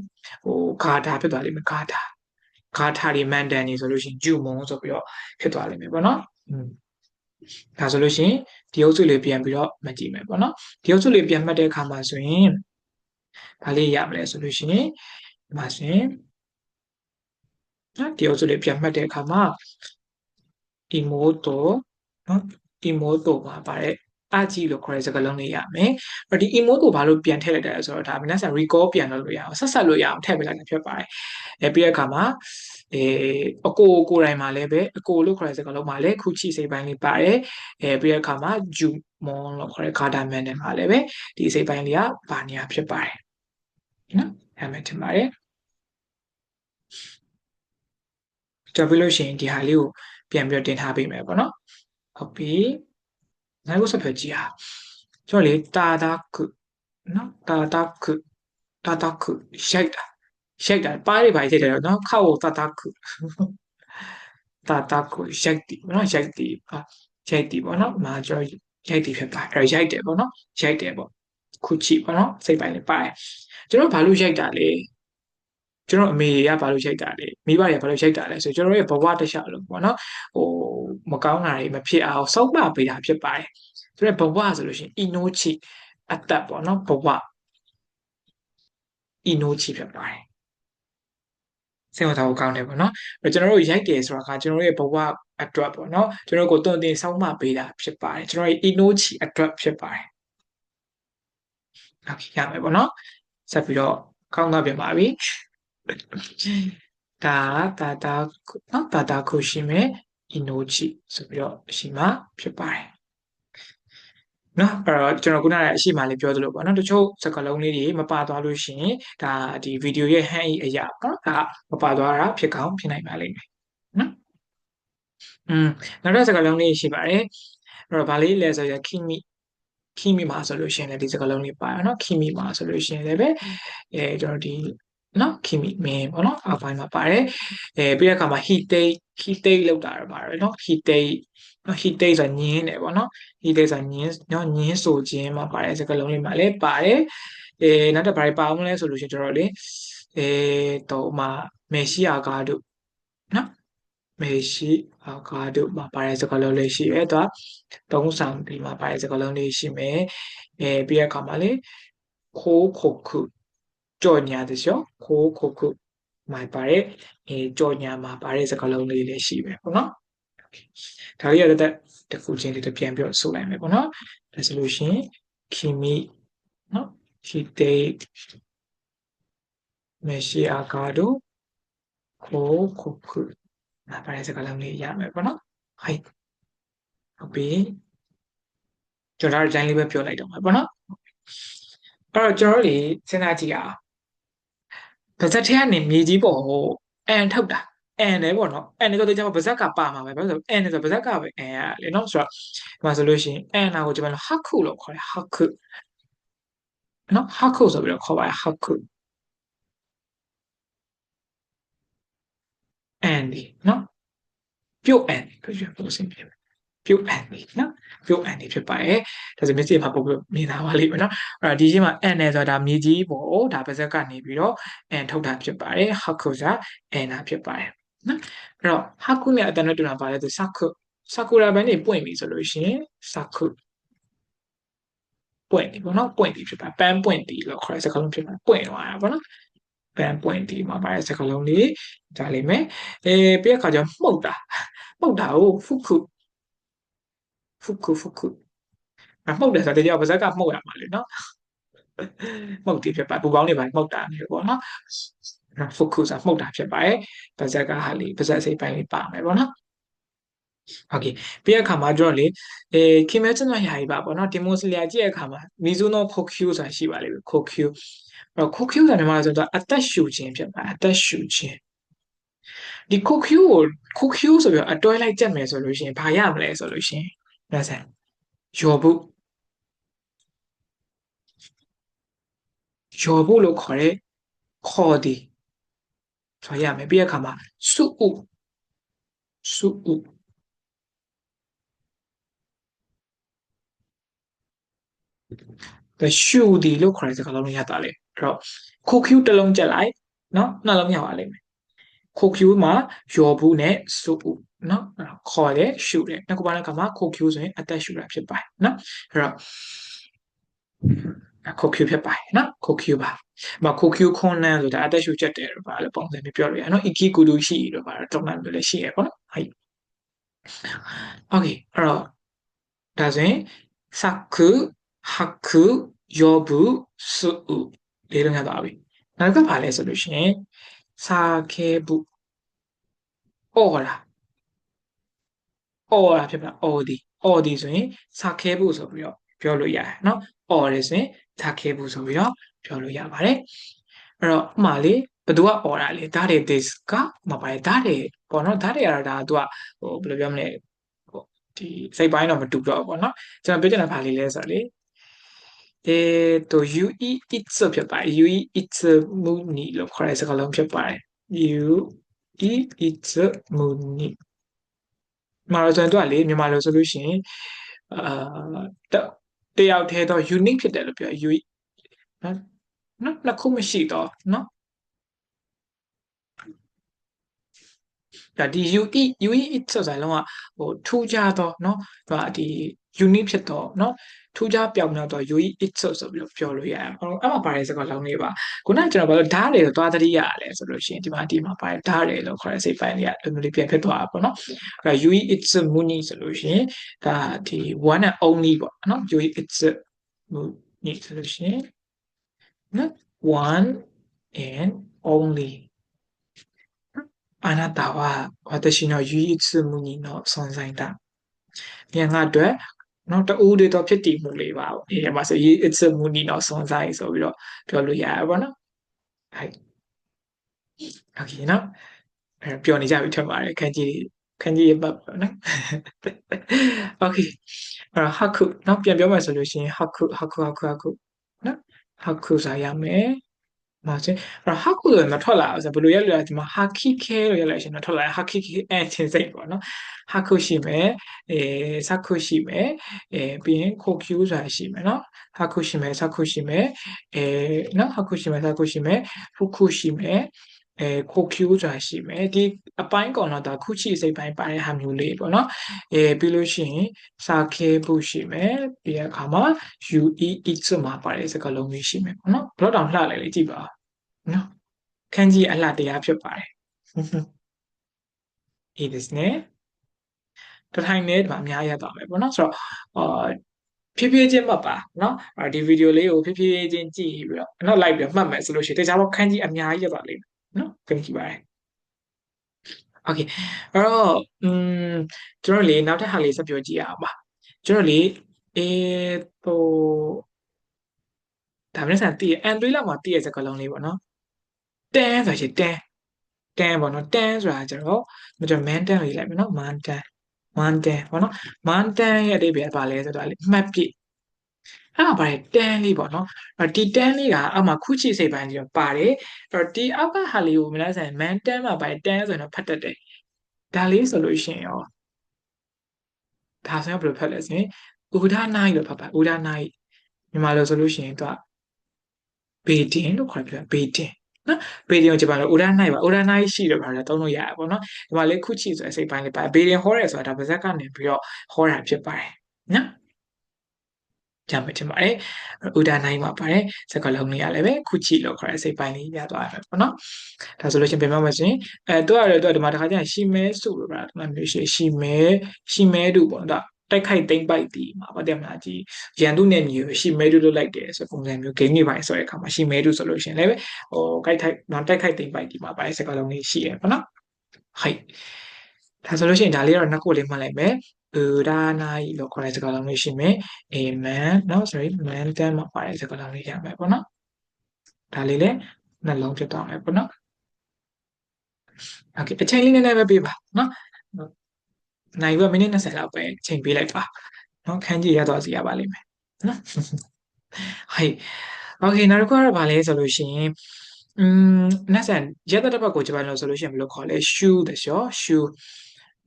ဟိုဂါထာဖြစ်သွားလိမ့်မယ်ဂါထာတွေမန်တန်တွေဆိုလို့ရှိရင်ဂျူမွန်ဆိုပြီးတော့ဖြစ်သွားလိမ့်မယ်ပေါ့နော်ဒါဆိုလို့ရှိရင်ဒီအုပ်စုလေးပြန်ပြီးတော့မှတ်ကြည့်မယ်ပေါ့နော်ဒီအုပ်စုလေးပြန်မှတ်တဲ့အခါမှာဆိုရင်ဘာလေးရမလဲဆိုလို့ရှိရင်ဒီမှာဆိုရင်နော်ဒီအုပ်စုလေးပြန်မှတ်တဲ့အခါမှာ imoto နော် imoto မှာပါတယ်အကြည့်လို့ခေါ်တဲ့စကားလုံးလေးရမယ်။အဲ့ဒီ imoto ဘာလို့ပြန်ထည့်လိုက်တယ်ဆိုတော့ဒါမနက်ဆန် recall ပြန်လုပ်လို့ရအောင်ဆက်ဆက်လို့ရအောင်ထည့်ပေးလိုက်တာဖြစ်ပါတယ်။ပြီးတဲ့အခါမှာအကိုကိုယ်တိုင်မှာလည်းပဲအကိုလို့ခေါ်တဲ့စကားလုံးမှာလည်းခုချိစိတ်ပိုင်းလေးပါတယ်။ပြီးတဲ့အခါမှာ jumon လို့ခေါ်တဲ့ kata man နဲ့မှာလည်းပဲဒီစိတ်ပိုင်းလေးကဘာညာဖြစ်ပါတယ်။နော်အဲ့မဲ့ထင်ပါတယ်။ကြည့်ပြီးလို့ရှိရင်ဒီဟာလေးကိုပြန်ပြီးတော့တင်ထားပေးမယ်ပေါ့နော်ဟုတ်ပြီနောက်တစ်ဆက်ပြကြည့်ဟာကျွန်တော်လေတာခုနော်တာခုရိုက်တာပါးတွေပါရိုက်တယ်နော်ခောက်ကိုတာခုရိုက်တီနော်ရိုက်တီပေါ့နော်မာကျွန်တော်ရိုက်တီဖြစ်ပါအဲ့ရိုက်တယ်ပေါ့နော်ရိုက်တယ်ပေါ့ခုချိပေါ့နော်စိတ်ပိုင်းလေးပါတယ်ကျွန်တော်ဘာလို့ရိုက်တာလဲကျွန်တော်အမေကဘာလို့ရိုက်တာလဲမိဘတွေကဘာလို့ရိုက်တာလဲဆိုကျွန်တော်ရဲ့ဘဝတစ်လျှောက်လုံးပေါ့နော်ဟိုမကောင်းတာတွေမဖြစ်အောင်စောင့်မပေးတာဖြစ်ပါတယ်ဆိုတော့ဘဝဆိုလို့ရှိရင်အီနိုချီအသက်ပေါ့နော်ဘဝအီနိုချီဖြစ်ပါတယ်စိတ်ဝင်စားဖို့ကောင်းတယ်ပေါ့နော်ကျွန်တော်တို့ရိုက်တယ်ဆိုတာကကျွန်တော်တို့ရဲ့ဘဝအတွက်ပေါ့နော်ကျွန်တော်ကိုတုံတင်စောင့်မပေးတာဖြစ်ပါတယ်ကျွန်တော်ရဲ့အီနိုချီအတွက်ဖြစ်ပါတယ်ဟုတ်ရမယ်ပေါ့နော်ဆက်ပြီးတော့ကောင်းတာပြန်ပါပြီတာခုရှိမယ် inochi ဆိုပြီးတော့ရှိမှဖြစ်ပါတယ်နော်အဲ့တော့ကျွန်တော်ခုနကအရှိမှလေးပြောသလိုပေါ့နော်တချို့စကားလုံးလေးတွေမပါသွားလို့ရှိရင်ဒါဒီဗီဒီယိုရဲ့ hand အရာပေါ့ဒါမပါသွားတာဖြစ်ကောင်းဖြစ်နိုင်ပါလိမ့်မယ်နော်နောက်တစ်စကားလုံးလေးရှိပါတယ်အဲ့တော့ဗာလေးလဲဆိုရင်ခီမီမှာဆိုလို့ရှိရင်လည်းဒီစကားလုံးလေးပါရနော်ခီမီမှာဆိုလို့ရှိရင်လည်းပဲကျွန်တော်ဒီနော်ခီမီမင်းပေါ့နော်အောက်ပိုင်းမှာပါတယ်ပြီးတဲ့အခါမှာ heat လောက်တာတော့ပါတယ်နော် heat နော် heat ဆိုတာညင်းတယ်ပေါ့နော် heat ဆိုတာညင်းနော်ညင်းဆိုခြင်းမှာပါတယ်စကားလုံးလေးမှာလည်းပါတယ်နောက်တစ်ဘာတွေပါအောင်လဲဆိုလို့ရှိရင်ကျွန်တော်လေတော့မှာမေရှိအာဂါတို့နော်မေရှိအာဂါတို့မှာပါတယ်စကားလုံးလေးရှိရဲတော့သုံးဆောင်ဒီမှာပါတယ်စကားလုံးလေးရှိမယ်ပြီးတဲ့အခါမှာလေခိုးခုခုကြော်ညာတရှောခိုးခုခုမှာပါတယ်ကြော်ညာမှာပါတယ်စကားလုံးလေးလည်းရှိပဲပေါ့နော်ဒါလေးရတဲ့တခုချင်းလေးတပြန်ပြောဆိုလိုက်မယ်ပေါ့နော်ဒါဆိုလို့ရှိရင်ခီမီနော်ခီတေမရှိအာဂါတို့ခိုးခုခုမှာပါတယ်စကားလုံးလေးရမယ်ပေါ့နော်ဟုတ်ပြီကျွန်တော်ဒီဇိုင်းလေးပဲပြောလိုက်တော့မှာပေါ့နော်အဲ့တော့ကျွန်တော်တို့လေစဉ်းစားကြည့်အောင်ဗဇက်ထဲကနေမြေကြီးပေါ်ကိုအန်ထုတ်တာအန်တယ်ပေါ့နော်အန်တယ်ဆိုတော့ကျွန်တော်ဗဇက်ကပါမှာပဲဘာလို့လဲဆိုတော့အန်တယ်ဆိုဗဇက်ကပဲအန်ရလေနော်ဆိုတော့ဒီမှာဆိုလို့ရှိရင်အန်နာကိုကျွန်တော်ဟခုလို့ခေါ်တယ်ဟခုနော်ဟခုဆိုပြီးတော့ခေါ်ပါတယ်ဟခုအန်ဒီနော်ပြုတ်အန်ပြောပြလို့စင်ပြပြုတ်အန်ဒီနော်ပြုတ်အန်ဒီဖြစ်ပါတယ်ဒါဆိုမျက်စိမှာပုံပြမြင်တာပါလိမ့်မယ်နော်အဲ့တော့ဒီချင်းမှာအန်နယ်ဆိုတာဒါမြေကြီးပေါ့ဒါပါဇက်ကနေပြီးတော့အန်ထုတ်တာဖြစ်ပါတယ်ဟခုဆိုတာအန်နာဖြစ်ပါတယ်နော်အဲ့တော့ဟခုနဲ့အတန်နဲ့တူတာပါလဲဆိုဆာကူရာဘန်နေပွင့်ပြီဆိုလို့ရှိရင်ဆာကူပွင့်ပြီပေါ့နော်ပွင့်ပြီဖြစ်ပါပန်းပွင့်ပြီလို့ခေါ်တဲ့စကားလုံးဖြစ်ပါပွင့်သွားတာပေါ့နော်ပန်းပွင့်ပြီမှာပါတဲ့စကားလုံးလေးဒါလေးမယ်ပြီးတဲ့အခါကျမှုတ်တာကိုဖုခုမှုတ်တယ်ဆိုတော့တရားပါဇက်ကမှုတ်ရမှာလေနော်မှုတ်တိဖြစ်ပါပူပေါင်းနေပါမှုတ်တာမျိုးပေါ့နော်ဖုခုဆိုတာမှုတ်တာဖြစ်ပါတယ်ပါဇက်ကဟာလေးပါဇက်စိတ်ပိုင်းလေးပါမယ်ပေါ့နော်โอเคပြီးတဲ့အခါမှာကျွန်တော်လေခင်မဲချင်မယာကြီးပါပေါ့နော်ဒီမိုစလီယာကြည့်တဲ့အခါမှာမီဇူနိုခိုကျူဆိုတာရှိပါလိမ့်မယ်ခိုကျူအဲ့တော့ခိုကျူဆိုတာမြန်မာဆိုတော့အသက်ရှူခြင်းဖြစ်ပါအသက်ရှူခြင်းဒီခိုကျူဆိုပြီးတော့အတွဲလိုက်ကြက်မယ်ဆိုလို့ရှိရင်ဘာရမလဲဆိုလို့ရှိရင်ဒါဆန်ယော်ဘူး ရော်ဖို့လို့ခေါ်တဲ့ခေါ်ဒီဆိုရမယ်ပြီးတဲ့အခါမှာစုဥစုဥရှူဒီလို့ခေါ်တဲ့စကားလုံးလေးရတာလေအဲ့တော့ခိုကျူတစ်လုံးကြက်လိုက်နော်နှလုံးရပါလိမ့်မယ်ခိုကျူမှာရော်ဘူးနဲ့စုဥနော်ခေါ်တယ်ရှူတယ်နောက်တစ်ခါမှာခိုကျူဆိုရင်အသက်ရှူတာဖြစ်ပါတယ်နော်အဲ့တော့ခိုကျူဖြစ်ပါတယ်နော်ခိုကျူပါခိုကျူခွန်နန်းဆိုတာအသက်ရှူချက်တယ်လို့ပါလို့ပုံစံမျိုးပြောလို့ရနော်အီကီကူဒူရှိလို့ပါတော့တုံ့ပြန်လို့လည်းရှိရပေါ့နော်ဟုတ်โอเคအဲ့တော့ဒါဆိုရင်စကုဟာကုယောဘူးစုဥလေးလုံးရသွားပြီနောက်ကဘာလဲဆိုလို့ရှိရင်စာခဲဘူးအော်လားအော်လားဖြစ်ပါအော်ဒီဆိုရင်စာခဲဘူးဆိုပြီးတော့ပြောလို့ရတယ်เนาะအော်တယ်ဆိုရင်စာခဲဘူးဆိုပြီးတော့ပြောလို့ရပါတယ်အဲ့တော့ဥမာလေးဘသူကအော်တာလေဒါတွေ this ကမပါတယ်ဒါတွေပေါ့နော်ဒါတွေကတော့ဒါသူကဟိုဘယ်လိုပြောမလဲဟိုဒီစိတ်ပိုင်းတော့မတူတော့ဘူးပေါ့နော်ကျွန်တော်ပြောချင်တာဘာလေးလဲဆိုတော့လေUE it's ဖြစ်ပါတယ် UE it's muni လို့ခေါ်တဲ့စကားလုံးဖြစ်ပါတယ် UE it's muni မှာတော့ကျွန်တော်တို့ကလေမြန်မာလိုဆိုလို့ရှိရင်တယောက်တည်းတော့ unique ဖြစ်တယ်လို့ပြော UE နော်နှစ်ခုမရှိတော့နော်ဒါဒီ UE ဆိုတာလုံးဝဟိုထူးခြားတော့เนาะဒီ unique ဖြစ်တော့เนาะထူးခြားပြောင်းတော့ UE ဆိုပြီးတော့ပြောလို့ရတယ်အဲ့မှာပါတယ်စကားလုံးလေးပါခုနကကျွန်တော်ဘာလို့ဓာတ်တွေသွားသတိရတယ်ဆိုလို့ရှိရင်ဒီမှာပါတယ်ဓာတ်တွေလို့ခေါ်တဲ့စိတ်ပိုင်းလေးကလိုမျိုးလေးပြန်ဖြစ်သွားတာပေါ့เนาะအဲ့ UE it's muni ဆိုလို့ရှိရင်ဒါဒီ one and only ပေါ့เนาะ UE it's muni ဆိုလို့ရှိရင်เนาะ one and only あなたは私の唯一無二の存在だ。မြန်ငါအတွက်နော်တူတွေတော့ဖြစ်တည်မှုလေးပါပေါ့ဒီမှာဆို it's a moody နော်စွန်ဆိုင်ဆိုပြီးတော့ပြောလို့ရရပါတော့ဟုတ်โอเคနော်ပြောနေကြပြီထင်ပါတယ်ခန်းကြီးရဲ့ပတ်ပေါ့နော်โอเคအဲ့ဟာခုနော်ပြန်ပြောမှဆိုလို့ရှိရင်ဟာခုနော်ဟာခုစားရမယ်မချင်းအဲ့ဟာခုဆိုမထွက်လာဘူးဆိုဘယ်လိုရလဲဒီမှာဟာခိခဲလို့ရလိုက်ရှင်တော့ထွက်လာဟာခိခဲအချင်းစိတ်ပေါ့နော်ဟာခုရှိမယ်စခုရှိမယ်ပြီးရင်ခိုကျူးဆိုတာရှိမယ်နော်ဟာခုရှိမယ်စခုရှိမယ်နော်ဟာခုရှိမယ်စခုရှိမယ်ဖုခုရှိမယ်ခိုကျူးဆိုတာရှိမယ်ဒီအပိုင်းကောင်တော့ဒါခုချိစိတ်ပိုင်းပါတဲ့ဟာမျိုးလေးပေါ့နော်ပြီးလို့ရှိရင်စာခဲဖို့ရှိမယ်ပြီးတဲ့အခါမှာ UE မှာပါတဲ့စကားလုံးလေးရှိမယ်ပေါ့နော်ဘယ်တော့တောင်လှလိုက်လေကြည့်ပါနော်ခန်းကြီးအလှတရားဖြစ်ပါတယ်いいですねတစ်ထိုင်နဲ့ဒီမှာအများကြီးရသွားမယ်ပေါ့နော်ဆိုတော့ဖြည်းဖြည်းချင်းမှတ်ပါနော်ဒီဗီဒီယိုလေးကိုဖြည်းဖြည်းချင်းကြည့်ပြီးတော့နောက်လိုက်ပြီးမှတ်မယ်ဆိုလို့ရှိရင်တခြားတော့ခန်းကြီးအများကြီးရသွားလိမ့်မယ်နော်ခန်းကြီးပါတယ်โอเคအဲ့တော့ကျွန်တော်လေနောက်ထပ်ဟာလေးဆက်ပြောကြည့်ရအောင်ပါကျွန်တော်လေဟိုဒါမှမဟုတ်တည်အန်ဒရီလောက်မှာတည်ရစကားလုံးလေးပေါ့နော်တန်းဆိုရှင်တန်းပေါ့နော်တန်းဆိုတာကျတော့ကျွန်တော်မန်တန်းလေးလိုက်မယ်နော်မန်တန်းပေါ့နော်မန်တန်းရဲ့အဓိပ္ပာယ်ဘာလဲဆိုတော့လေမှတ်ပြည့်အဲ့မှာပါတယ်တန်းလေးပေါ့နော်ဒီတန်းလေးကအောက်မှာခုချိစိတ်ပိုင်းကြီးတော့ပါတယ်အဲ့တော့ဒီအောက်ကဟာလေးကိုမလားဆိုင်မန်တန်းမှာပါတယ်တန်းဆိုရင်တော့ဖတ်တတ်တယ်ဒါလေးဆိုလို့ရှိရင်ရောဒါဆိုရင်ဘယ်လိုဖတ်လဲဆိုရင်ဥဒနိုင်လို့ဖတ်ပါဥဒနိုင်မြန်မာလိုဆိုလို့ရှိရင်သူကဘေတင်လို့ခေါ်ပြဘေတင်နော်ဘေတင်ကိုကြည့်ပါတော့ဥဒနိုင်ပါဥဒနိုင်ရှိတယ်ပါတော့သုံးလို့ရရပါတော့ဒီမှာလေးခုချိဆိုတဲ့စိတ်ပိုင်းလေးပါဘေတင်ဟောရဲဆိုတာဒါပါဇက်ကနေပြီးတော့ဟောတာဖြစ်ပါတယ်နော်ကြမ်းမတင်ပါတယ်ဥဒနိုင်မှာပါတယ်စကားလုံးလေးရလည်းပဲခုချိလို့ခေါ်တဲ့စိတ်ပိုင်းလေးရသွားတယ်ပေါ့နော်ဒါဆိုလို့ရှိရင်ပြန်ပြောမယ်ဆိုရင်သူကဒီမှာတစ်ခါကျရင်ရှီမဲစုလို့ပါဒီမှာမျိုးရှီမဲတူပေါ့နော်တိုက်ခိုက်သိမ့်ပိုက်တီမှာဗတ်တယ်မလားကြီးရန်သူနဲ့ညီကိုရှီမဲတူလို့လိုက်တယ်ဆိုပုံစံမျိုး game တွေပိုင်းဆိုတဲ့အခါမှာရှီမဲတူဆိုလို့ရှိရင်လည်းဟိုတိုက်ခိုက်သိမ့်ပိုက်တီမှာပါစကားလုံးလေးရှိရပေါ့နော်ဟုတ်ဒါဆိုလို့ရှိရင်ဒါလေးတော့နှစ်ခုလေးမှတ်လိုက်မယ်ဒါနိုင်လို့ခေါ်တဲ့စကားလုံးလေးရှိမယ် a man နော် sorry man တန်းမှာပါတဲ့စကားလုံးလေးရမယ်ပေါ့နော်ဒါလေးလည်းနှလုံးဖြစ်သွားမယ်ပေါ့နော်โอเคအချိန်လေးနည်းနည်းပဲပေးပါနော်နိုင်ဝမိနစ်20လောက်ပဲချိန်ပေးလိုက်ပါနော်ခန်းကြီးရတော့စီရပါလိမ့်မယ်နော်ဟို โอเคနောက်တစ်ခုကတော့ဗာလဲဆိုလို့ရှိရင်နောက်ဆန်ရက်သက်တစ်ပတ်ကိုဂျပန်လို့ဆိုလို့ရှိရင်ဘယ်လိုခေါ်လဲ shoe တဲ့ရှော shoe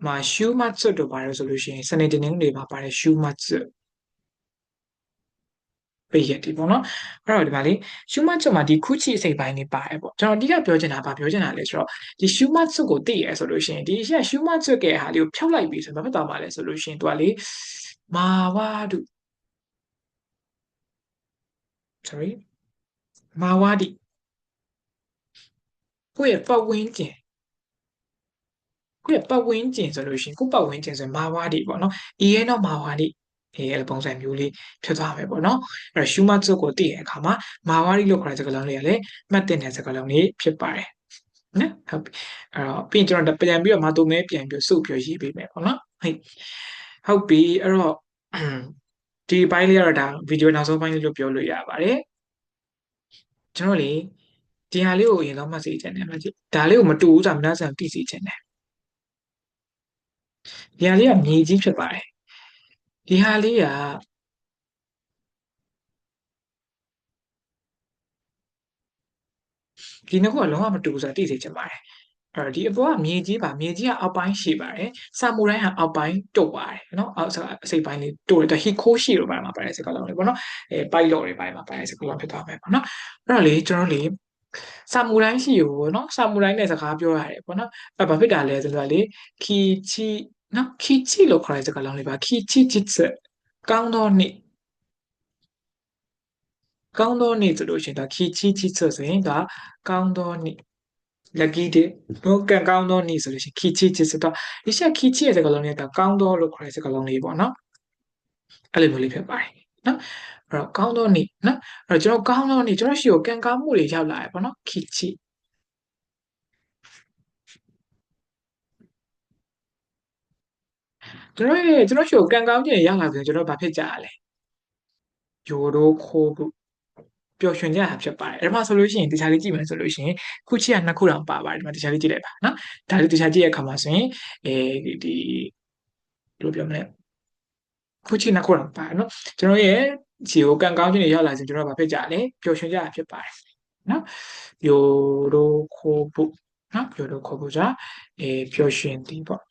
မှာ shoe matsu တို့ပါတယ်ဆိုလို့ရှိရင်စနေတနင်္ဂနွေမှာပါတယ် shoe matsu ပေးရတီပေါ့နော်အဲ့တော့ဒီမှာလေ shoe matsu မှာဒီခုချီအစိပ်ပိုင်းလေးပါတယ်ပေါ့ကျွန်တော်အဓိကပြောချင်တာဗာပြောချင်တာလဲဆိုတော့ဒီ shoe matsu ကိုသိရဆိုလို့ရှိရင်ဒီရှက် shoe matsu ကဟာလေးကိုဖြောက်လိုက်ပြီဆိုတော့ဘာဖြစ်သွားမှာလဲဆိုလို့ရှိရင်သူကလေမာဝါဒု sorry မာဝါဒီကိုယ့်ရဲ့ပတ်ဝန်းကျင်ကိုယ့်ရဲ့ပတ်ဝန်းကျင်ဆိုလို့ရှိရင်ကိုယ့်ပတ်ဝန်းကျင်ဆိုရင်မာဝါဒီပေါ့နော်အေးရဲတော့မာဝါဒီအဲ့ပုံစံမျိုးလေးဖြစ်သွားမယ်ပေါ့နော်အဲ့တော့ရှူမတ်စုကိုသိတဲ့အခါမှာမာဝါဒီလို့ခေါ်တဲ့စကားလုံးလေးကလည်းမှတ်တင်တဲ့စကားလုံးလေးဖြစ်ပါတယ်နော်ဟုတ်ပြီအဲ့တော့ပြီးရင်ကျွန်တော်ပြန်ပြီးတော့မာတိုမဲပြန်ပြီးစုပ်ပြီးရေးပေးမယ်ပေါ့နော်ဟုတ်ပြီအဲ့တော့ဒီဘိုင်းလေးကတော့ဒါဗီဒီယိုနောက်ဆုံးပိုင်းလေးလို့ပြောလို့ရပါတယ်ကျွန်တော်လေဒီဟာလေးကိုအရင်ဆုံးမှတ်စေချင်တယ်မကြည့်ဒါလေးကိုမတူဘူးဆိုတာမနှစံသိစေချင်တယ်ဒီဟာလေးကမြေကြီးဖြစ်ပါတယ်ဒီဟာလေးကဒီနှစ်ခုကလုံးဝမတူဘူးဆိုတာသိစေချင်ပါတယ်အဲ့တော့ဒီအပေါ်ကမြေကြီးပါမြေကြီးကအောက်ပိုင်းရှိပါတယ်ဆာမူရိုင်းဟာအောက်ပိုင်းတုတ်ပါတယ်နော်အောက်အစိပ်ပိုင်းလေးတုတ်တယ်ဟီခိုးရှိလို့ပါမှာပါတယ်စကားလုံးလေးပေါ့နော်ပိုက်လော်တွေပိုင်းမှာပါတယ်စကားလုံးဖြစ်သွားမယ်ပေါ့နော်အဲ့တော့လေကျွန်တော်လေဆာမူရိုင်းရှိကိုပေါ့နော်ဆာမူရိုင်းနဲ့စကားပြောရတယ်ပေါ့နော်အဲ့ဘာဖြစ်တာလဲဆိုတော့လေခီချီနော်ခီချီလို့ခေါ်တဲ့စကားလုံးလေးပါခီချီချစ်စကောင်းသောနေ့ကောင်းသောနေ့ဆိုလို့ရှိရင်ဒါခီချီချစ်ဆိုရင်ဒါကောင်းသောနေ့ lucky day နော်ကံကောင်းသောနေ့ဆိုလို့ရှိရင်ခီချီချစ်ဆိုတော့ဒီချက်ခီချီရဲ့စကားလုံးလေးကကောင်းသောလို့ခေါ်တဲ့စကားလုံးလေးပေါ့နော်အဲ့လိုမျိုးလေးဖြစ်ပါတယ်နော်အဲ့တော့ကောင်းသောနေ့နော်အဲ့တော့ကျွန်တော်ကောင်းသောနေ့ကျွန်တော်ရှိကိုကံကောင်းမှုတွေရောက်လာရပေါ့နော်ခီချီကျွန်တော်ရှိကိုကံကောင်းခြင်းတွေရောက်လာပြီကျွန်တော်ဘာဖြစ်ကြရလဲယိုရိုခိုးဘူးပျော်ရွှင်ကြတာဖြစ်ပါတယ်အဲ့ဒါမှဆိုလို့ရှိရင်တခြားလေးကြည့်မယ်ဆိုလို့ရှိရင်ခုချီကနှစ်ခုတောင်ပါပါတယ်ဒီမှာတခြားလေးကြည့်လိုက်ပါနော်ဒါလေးတခြားကြည့်ရအခါမှာဆိုရင်ဒီဘယ်လိုပြောမလဲခုချီနှစ်ခုတောင်ပါနော်ကျွန်တော်ရဲ့ခြေကိုကံကောင်းခြင်းတွေရောက်လာရင်ကျွန်တော်ဘာဖြစ်ကြလဲပျော်ရွှင်ကြတာဖြစ်ပါတယ်နော်ယိုရိုခိုးဘူးနော်ယိုရိုခိုးဘူးじゃပျော်ရွှင်သည်ပေါ့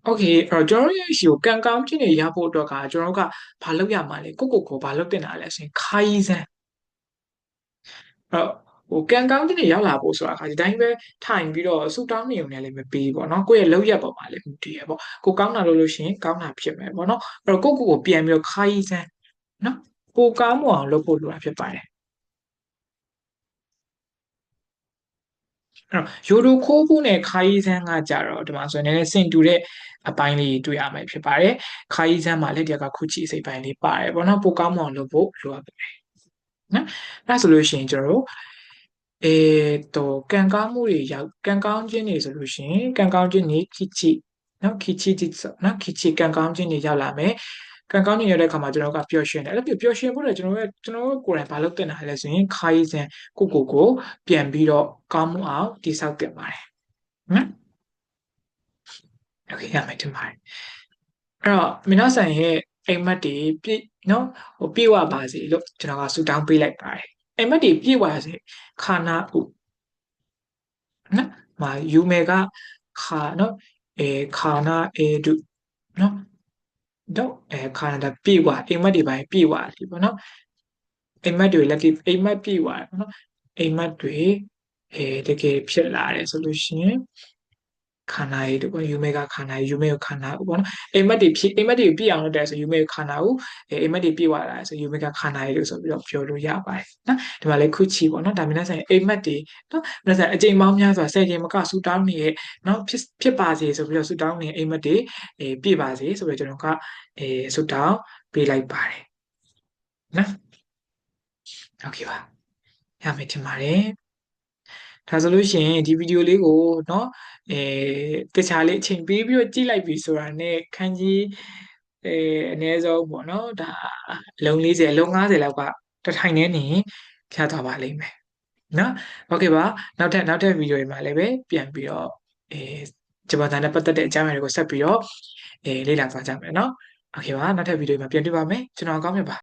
โอเคအဲ့တော့ကျွန်တော်ရဲ့ရှိကိုကံကောင်းခြင်းတွေရဖို့အတွက်ကကျွန်တော်တို့ကဘာလုပ်ရမှာလဲကိုဘာလုပ်တင်တာလဲဆိုရင်ခိုင်းစမ်းအဲ့တော့ဟိုကံကောင်းခြင်းတွေရောက်လာဖို့ဆိုတာခါဒီတိုင်းပဲထိုင်ပြီးတော့ဆူတောင်းနေုံနဲ့လည်းမပေးပေါ့နော်ကိုယ့်ရဲ့လောက်ရပေါ်မှာလည်းမတည်ရပေါ့ကိုကောင်းတာလို့ရှိရင်ကောင်းတာဖြစ်မယ်ပေါ့နော်အဲ့တော့ကိုပြန်ပြီးတော့ခိုင်းစမ်းနော်ကိုကောင်းမအောင်လုပ်ဖို့လိုတာဖြစ်ပါတယ်အဲ့တော့ယိုဒိုခိုးဘူးနဲ့ခါယီဆန်းကကြတော့ဒီမှာဆိုရင်လည်းစင်တူတဲ့အပိုင်းလေးတွေ့ရမယ်ဖြစ်ပါတယ်ခါယီဆန်းမှာလည်းဒီကခုချီစိတ်ပိုင်းလေးပါတယ်ပေါ့နော်ပိုကောင်းမအောင်လုပ်ဖို့လိုအပ်တယ်နော်အဲ့ဆိုလို့ရှိရင်ကျွန်တော်တို့ကံကောင်းမှုတွေရောက်ကံကောင်းခြင်းတွေဆိုလို့ရှိရင်ကံကောင်းခြင်းတွေခိချိနော်ခိချိတိနော်ခိချိကံကောင်းခြင်းတွေရောက်လာမယ်ကံကောင်းခြင်းရောက်တဲ့အခါမှာကျွန်တော်ကပျော်ရွှင်တယ်အဲ့လိုပျော်ရွှင်ဖို့လည်းကျွန်တော်တို့ကိုယ်တိုင်ဘာလုပ်တင်တာလဲဆိုရင်ခါးရည်စံကိုပြန်ပြီးတော့ကောင်းမှုအောင်တိဆောက်တင်ပါတယ်နော်โอเคရမယ်တင်ပါတယ်အဲ့တော့မင်းတို့ဆိုင်ရဲ့အိမ်မက်တွေပြည့်နော်ဟိုပြည့်ဝပါစေလို့ကျွန်တော်ကဆုတောင်းပေးလိုက်ပါတယ်အိမ်မက်တွေပြည့်ဝစေခါနာဥနော်မာယူမေကခါနော်ခါနာဒုနော်တော့ခါနာတာပြည့်ဝအိမ်မက်တွေပါပြည့်ဝတယ်ပေါ့နော်အိမ်မက်တွေလက်အိမ်မက်ပြည့်ဝတယ်ပေါ့နော်အိမ်မက်တွေတကယ်ဖြစ်လာတယ်ဆိုလို့ရှိရင်ခန္ဓာရည်တို့ပေါ့ယူမေကခန္ဓာရည်ယူမေကိုခန္ဓာဥပေါ့နော်အိမ်မက်တွေပြည့်အောင်လုပ်တယ်ဆိုယူမေကိုခန္ဓာဥအိမ်မက်တွေပြည့်သွားတာဆိုယူမေကခန္ဓာရည်လို့ဆိုပြီးတော့ပြောလို့ရပါတယ်နော်ဒီမှာလည်းခုချီပေါ့နော်ဒါမျိုးနဲ့ဆိုင်အိမ်မက်တွေနော်ဒါဆိုင်အကြိမ်ပေါင်းများစွာ10ကြိမ်မကဆူတောင်းနေတဲ့နော်ဖြစ်ပါစေဆိုပြီးတော့ဆူတောင်းနေအိမ်မက်တွေပြည့်ပါစေဆိုပြီးတော့ကျွန်တော်ကဆူတောင်းပေးလိုက်ပါတယ်နော်โอเคပါရမယ်ထင်ပါတယ်ဒါဆိုလို့ရှိရင်ဒီဗီဒီယိုလေးကိုเนาะတခြားလေးအချိန်ပေးပြီးတော့ကြည့်လိုက်ပြီဆိုတာနဲ့ခန်းကြီးအနည်းဆုံးပေါ့เนาะဒါလုံ40လုံ50လောက်ကတစ်ထိုင်နဲ့နေဖြတ်သွားပါလိမ့်မယ်เนาะโอเคပါနောက်ထပ်ဗီဒီယိုတွေမှာလည်းပဲပြန်ပြီးတော့ဂျပန်သားနဲ့ပတ်သက်တဲ့အကြောင်းအရာတွေကိုဆက်ပြီးတော့လေ့လာသွားကြမယ်เนาะโอเคပါနောက်ထပ်ဗီဒီယိုမှာပြန်တွေ့ပါမယ်ကျွန်တော်ကောင်းမြတ်ပါ